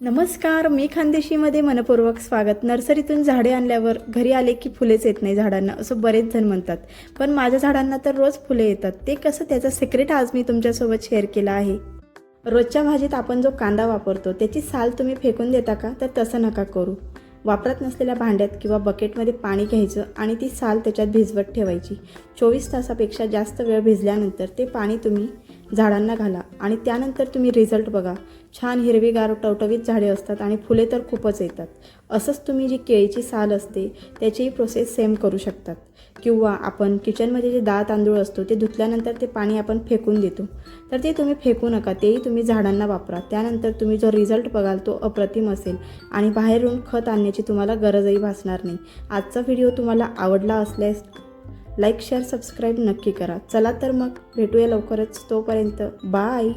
नमस्कार, मी खानदेशीमध्ये मनपूर्वक स्वागत. नर्सरीतून झाडे आणल्यावर घरी आले की फुलेच येत नाही झाडांना, असं बरेच जण म्हणतात. पण माझ्या झाडांना तर रोज फुले येतात. ते कसं, त्याचा सिक्रेट आज मी तुमच्यासोबत शेअर केला आहे. रोजच्या भाजीत आपण जो कांदा वापरतो त्याची साल तुम्ही फेकून देता का? तर तसं नका करू. वापरत नसलेल्या भांड्यात किंवा बकेटमध्ये पाणी घ्यायचं आणि ती साल त्याच्यात भिजवत ठेवायची. 24 तासापेक्षा जास्त वेळ भिजल्यानंतर ते पाणी तुम्ही झाडांना घाला आणि त्यानंतर तुम्ही रिझल्ट बघा. छान हिरवीगार टवटवीत झाडे असतात आणि फुले तर खूपच येतात. असंच तुम्ही जी केळीची साल असते त्याचीही प्रोसेस सेम करू शकतात. किंवा आपण किचनमध्ये जे डाळ तांदूळ असतो ते धुतल्यानंतर ते पाणी आपण फेकून देतो, तर ते तुम्ही फेकू नका. तेही तुम्ही झाडांना वापरा. त्यानंतर तुम्ही जो रिझल्ट बघाल तो अप्रतिम असेल आणि बाहेरून खत आणण्याची तुम्हाला गरजही भासणार नाही. आजचा व्हिडिओ तुम्हाला आवडला असल्यास लाईक, शेअर, सबस्क्राईब नक्की करा. चला तर मग भेटूया लवकरच. तोपर्यंत बाय.